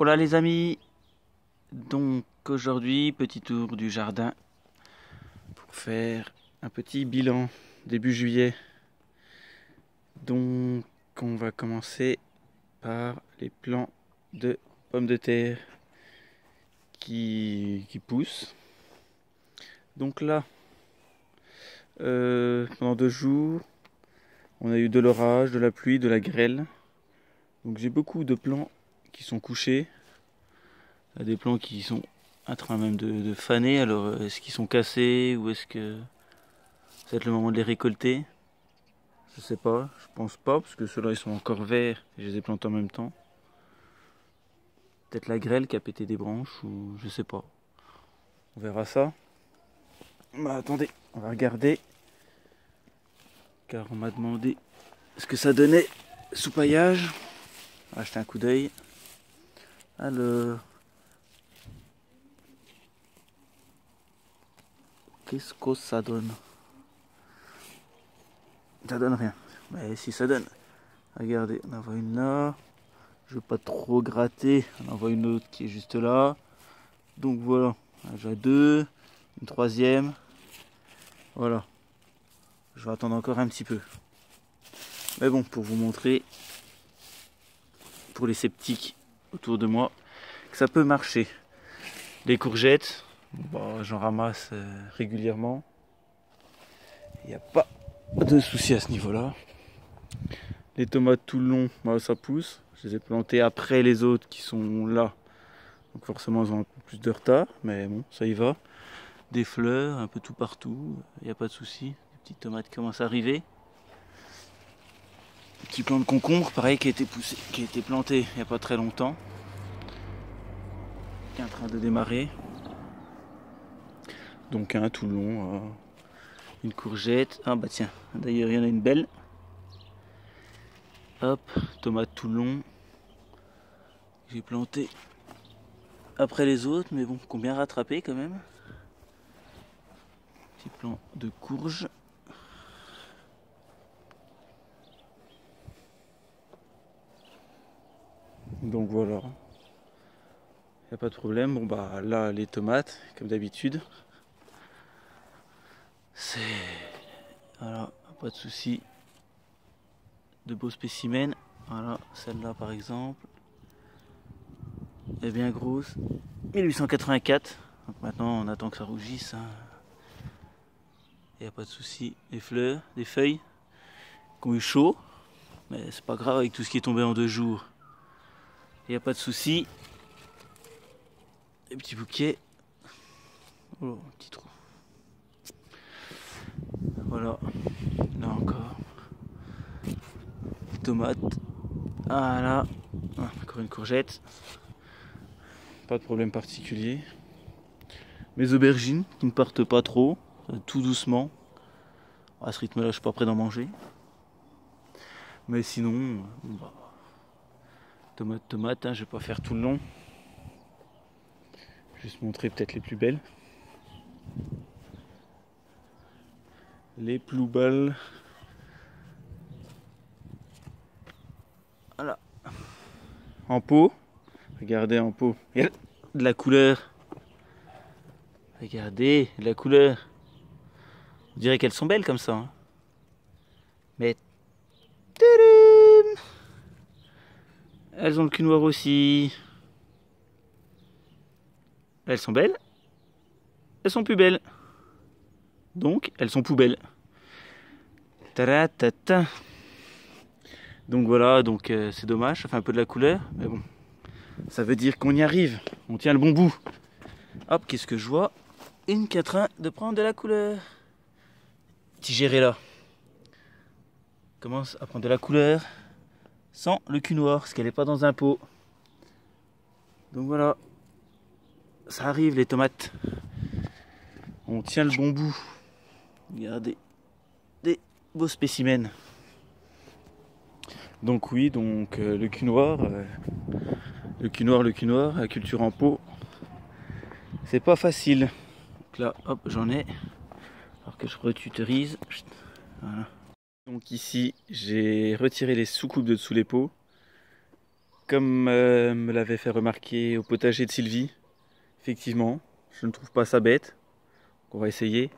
Hola les amis, donc aujourd'hui petit tour du jardin pour faire un petit bilan début juillet. Donc on va commencer par les plants de pommes de terre qui poussent. Donc là, pendant 2 jours, on a eu de l'orage, de la pluie, de la grêle. Donc j'ai beaucoup de plants qui sont couchés. Il y a des plants qui sont en train même de faner. Alors est-ce qu'ils sont cassés ou est-ce que ça va être le moment de les récolter? Je sais pas, je pense pas parce que ceux-là ils sont encore verts et je les ai plantés en même temps. Peut-être la grêle qui a pété des branches ou je sais pas. On verra ça. Bah attendez, on va regarder. Car on m'a demandé ce que ça donnait sous paillage. On va jeter un coup d'œil. Alors, qu'est-ce que ça donne? Ça donne rien. Mais si ça donne. Regardez, on en voit une là. Je veux pas trop gratter. On en voit une autre qui est juste là. Donc voilà. J'ai deux. Une troisième. Voilà. Je vais attendre encore un petit peu. Mais bon, pour vous montrer, pour les sceptiques autour de moi, que ça peut marcher. Les courgettes, bon, j'en ramasse régulièrement. Il n'y a pas de souci à ce niveau-là. Les tomates tout le long, bah, ça pousse. Je les ai plantées après les autres qui sont là. Donc forcément, ils ont un peu plus de retard. Mais bon, ça y va. Des fleurs, un peu tout partout. Il n'y a pas de souci. Les petites tomates commencent à arriver. Petit plant de concombre, pareil, qui a été poussé, qui a été planté il n'y a pas très longtemps. Qui est en train de démarrer. Donc un tout le long. Une courgette. Ah bah tiens, d'ailleurs il y en a une belle. Hop, tomate tout le long. J'ai planté après les autres, mais bon, combien rattrapé quand même. Petit plant de courge. Donc voilà. Y a pas de problème. Bon bah là les tomates, comme d'habitude. C'est. Voilà, pas de souci. De beaux spécimens. Voilà, celle-là par exemple. Elle est bien grosse. 1884. Donc maintenant on attend que ça rougisse. Il n'y a pas de souci. Des fleurs, des feuilles qui ont eu chaud. Mais c'est pas grave avec tout ce qui est tombé en 2 jours. Il n'y a pas de souci. Des petits bouquets. Oh, un petit trou. Voilà. Là encore. Des tomates. Voilà. Ah, encore une courgette. Pas de problème particulier. Mes aubergines qui ne partent pas trop. Tout doucement. À ce rythme-là, je suis pas prêt d'en manger. Mais sinon, bah, tomate, hein, je vais pas faire tout le long. Juste montrer peut-être les plus belles. Les plus belles. Voilà. En pot. Regardez en pot. Il y a de la couleur. Regardez, de la couleur. On dirait qu'elles sont belles comme ça. Hein. Mais... Tadam, elles ont le cul noir aussi. Elles sont belles. Elles sont plus belles. Donc, elles sont poubelles. Taratata. Donc voilà, donc c'est dommage, ça fait un peu de la couleur, mais bon. Ça veut dire qu'on y arrive. On tient le bon bout. Hop, qu'est-ce que je vois? Une qui est en train de prendre de la couleur. Petit géré là. Commence à prendre de la couleur sans le cul noir, parce qu'elle n'est pas dans un pot. Donc voilà. Ça arrive les tomates. On tient le bon bout. Regardez. Des beaux spécimens. Donc oui, donc le cul noir. Le cul noir, la culture en pot. C'est pas facile. Donc là, hop, j'en ai. Alors que je retutorise. Voilà. Donc ici, j'ai retiré les sous-coupes de dessous les pots. Comme me l'avait fait remarquer au potager de Sylvie, effectivement, je ne trouve pas ça bête. On va essayer.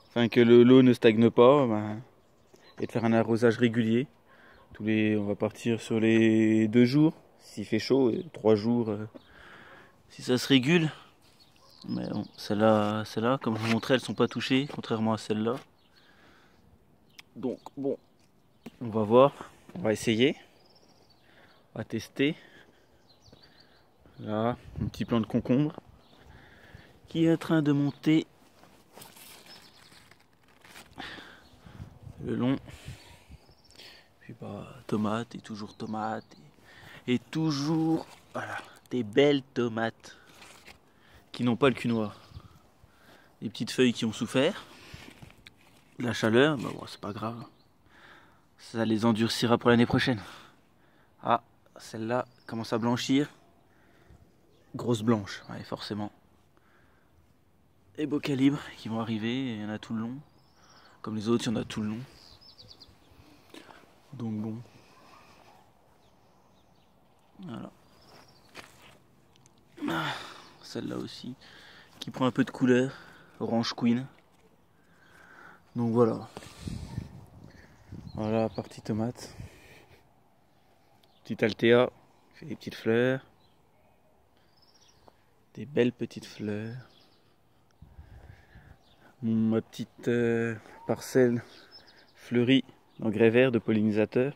Afin que l'eau ne stagne pas, ben, et de faire un arrosage régulier. On va partir sur les 2 jours, s'il fait chaud, et 3 jours, si ça se régule. Mais bon, celles-là, comme je vous montrais, elles sont pas touchées, contrairement à celles-là. Donc bon, on va voir, on va essayer, on va tester. Là, un petit plant de concombre qui est en train de monter le long. Puis bah, tomate et toujours tomate et toujours voilà, des belles tomates qui n'ont pas le cul noir. Des petites feuilles qui ont souffert. La chaleur, bah bon, c'est pas grave. Ça les endurcira pour l'année prochaine. Ah, celle-là commence à blanchir. Grosse blanche, ouais, forcément. Et beaux calibres qui vont arriver, il y en a tout le long. Comme les autres, il y en a tout le long. Donc bon. Voilà. Ah, celle-là aussi, qui prend un peu de couleur. Orange Queen. Donc voilà. Voilà, partie tomate. Petite Altea, fait des petites fleurs. Des belles petites fleurs. Ma petite parcelle fleurie d'engrais vert de pollinisateur.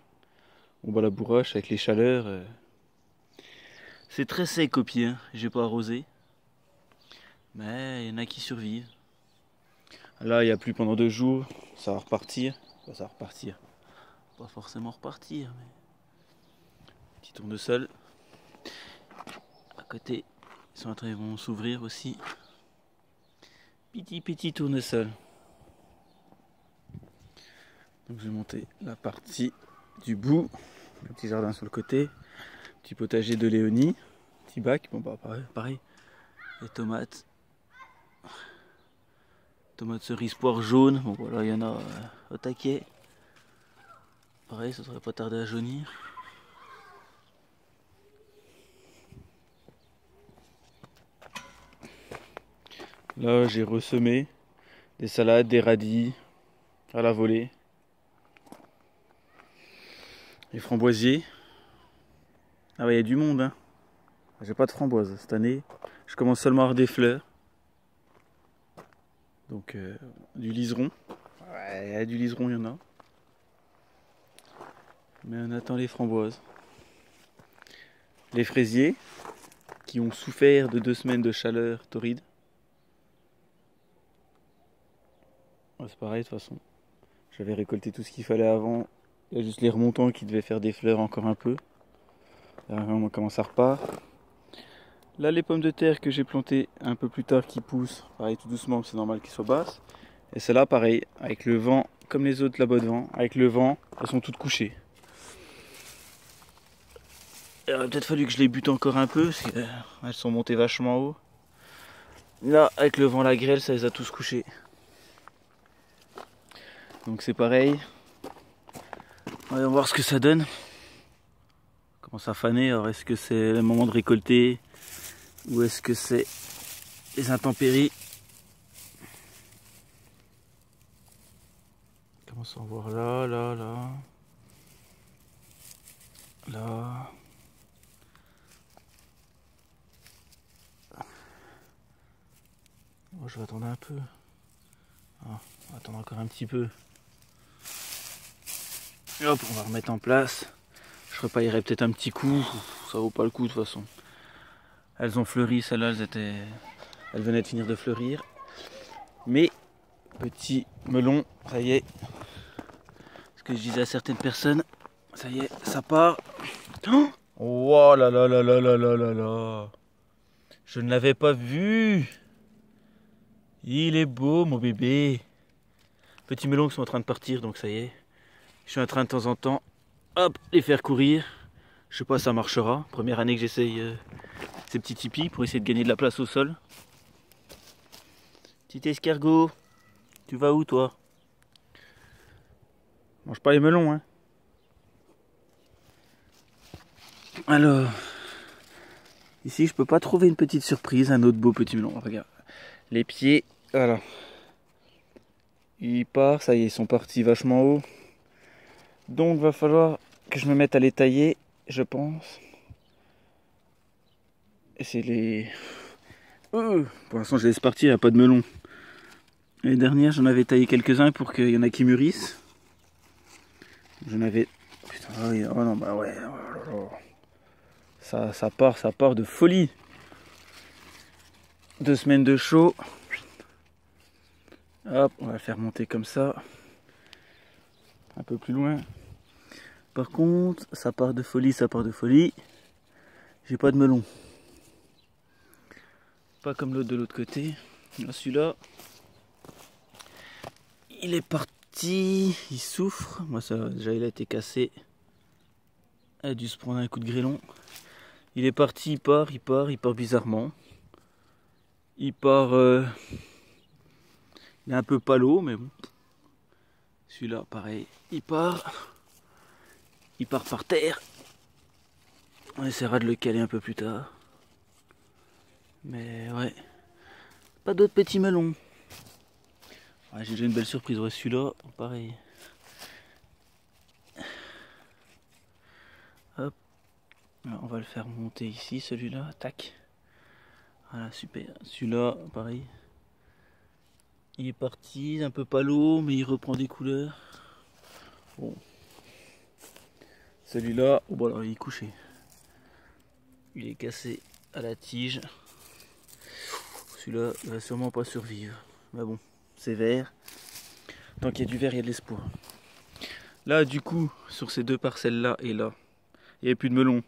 On bat la bourrache avec les chaleurs. C'est très sec au pied, hein. J'ai pas arrosé. Mais il y en a qui survivent. Là, il n'y a plus pendant 2 jours. Ça va repartir. Enfin, ça va repartir. Pas forcément repartir, mais. Petit tournesol. À côté, ils vont s'ouvrir aussi. Petit tournesol. Donc je vais monter la partie du bout. Le petit jardin sur le côté. Petit potager de Léonie. Petit bac. Bon bah pareil. Les tomates. Tomates cerises poire jaune. Bon voilà, il y en a au taquet. Pareil, ça devrait pas tarder à jaunir. Là, j'ai ressemé des salades, des radis à la volée. Les framboisiers. Ah ouais, il y a du monde, hein. J'ai pas de framboises cette année. Je commence seulement à avoir des fleurs. Donc, du liseron. Ouais, du liseron, il y en a. Mais on attend les framboises. Les fraisiers, qui ont souffert de 2 semaines de chaleur torride. Ouais, c'est pareil de toute façon. J'avais récolté tout ce qu'il fallait avant. Il y a juste les remontants qui devaient faire des fleurs encore un peu. Là, comment ça repart. Là, les pommes de terre que j'ai plantées un peu plus tard qui poussent, pareil tout doucement, c'est normal qu'elles soient basses. Et celles-là, pareil, avec le vent, comme les autres là-bas devant, avec le vent, elles sont toutes couchées. Il aurait peut-être fallu que je les bute encore un peu, parce qu'elles sont montées vachement haut. Là, avec le vent, la grêle, ça les a tous couchés. Donc c'est pareil. On va voir ce que ça donne. Comment ça faner, alors est-ce que c'est le moment de récolter ou est-ce que c'est les intempéries? Commence à en voir là. Là. Oh, je vais attendre un peu. Ah, on va attendre encore un petit peu. Hop, on va remettre en place. Je repaillerai peut-être un petit coup. Ça vaut pas le coup de toute façon. Elles ont fleuri, celles-là, elles venaient de finir de fleurir. Mais, petit melon, ça y est. Ce que je disais à certaines personnes, ça y est, ça part. Oh là là là là là là là là. Je ne l'avais pas vu. Il est beau, mon bébé. Petits melons qui sont en train de partir, donc ça y est. Je suis en train de temps en temps, hop, les faire courir. Je sais pas si ça marchera. Première année que j'essaye ces petits tipis pour essayer de gagner de la place au sol. Petit escargot, tu vas où toi? Mange pas les melons, hein. Alors, ici je peux pas trouver une petite surprise, un autre beau petit melon. Regarde, les pieds, voilà. Il part, ça y est, ils sont partis vachement haut. Donc va falloir que je me mette à les tailler, je pense. Et c'est les... pour l'instant je laisse partir, il n'y a pas de melon. L'année dernière j'en avais taillé quelques-uns pour qu'il y en a qui mûrissent. J'en avais... Putain, oh non, bah ouais. Oh là là. Ça part de folie. 2 semaines de chaud. Hop, on va le faire monter comme ça. Un peu plus loin. Par contre, ça part de folie, ça part de folie. J'ai pas de melon. Pas comme l'autre de l'autre côté. Là, celui-là, il est parti. Il souffre. Moi, ça, déjà, il a été cassé. Il a dû se prendre un coup de grêlon. Il est parti, il part bizarrement. Il part... il est un peu palo, mais bon. Celui-là, pareil, il part par terre. On essaiera de le caler un peu plus tard. Mais ouais, pas d'autres petits melons. Ouais, j'ai déjà une belle surprise. Ouais, celui-là, pareil. Hop, alors, on va le faire monter ici, celui-là. Tac. Voilà, super. Celui-là, pareil. Il est parti, un peu palo, mais il reprend des couleurs. Bon. Celui-là, oh, bon, alors, il est couché. Il est cassé à la tige. Celui-là, il va sûrement pas survivre. Mais bon, c'est vert. Tant qu'il y a du vert, il y a de l'espoir. Là, du coup, sur ces deux parcelles-là et là, il n'y avait plus de melon.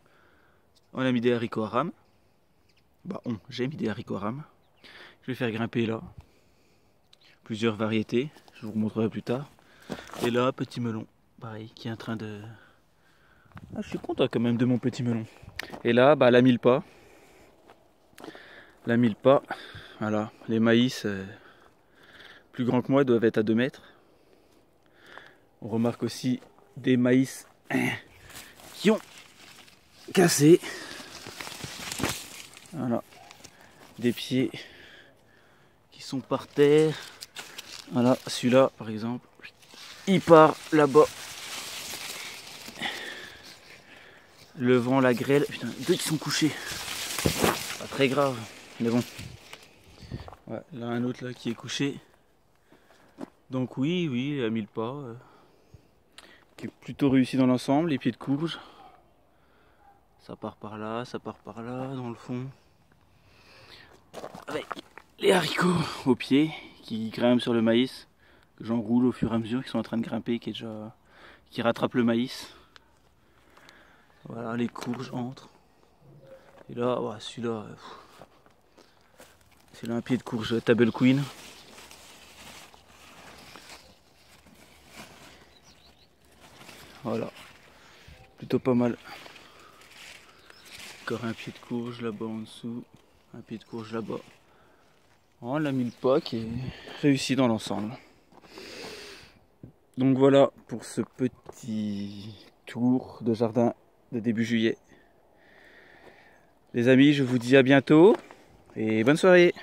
On a mis des haricots à rame. Bah, j'ai mis des haricots à rame. Je vais faire grimper là. Plusieurs variétés. Je vous montrerai plus tard. Et là, petit melon. Pareil, qui est en train de... Ah, je suis content quand même de mon petit melon. Et là, bah, la mille-pas. La mille-pas. Voilà, les maïs plus grands que moi doivent être à 2 mètres. On remarque aussi des maïs qui ont cassé. Voilà, des pieds qui sont par terre. Voilà, celui-là par exemple, il part là-bas. Le vent, la grêle. Putain, 2 qui sont couchés. Pas très grave, mais bon. Ouais, là un autre là qui est couché. Donc oui, à 1000 pas. Qui est plutôt réussi dans l'ensemble, les pieds de courge. Ça part par là, dans le fond. Avec les haricots au pied, qui grimpent sur le maïs, que j'enroule au fur et à mesure, qui sont en train de grimper, qui rattrapent le maïs. Voilà, les courges entrent. Et là, ouais, celui-là, c'est là un pied de courge Table Queen. Voilà, plutôt pas mal. Encore un pied de courge là-bas en dessous, un pied de courge là-bas. On l'a mis le pas qui est réussi dans l'ensemble. Donc voilà pour ce petit tour de jardin de début juillet. Les amis, je vous dis à bientôt et bonne soirée.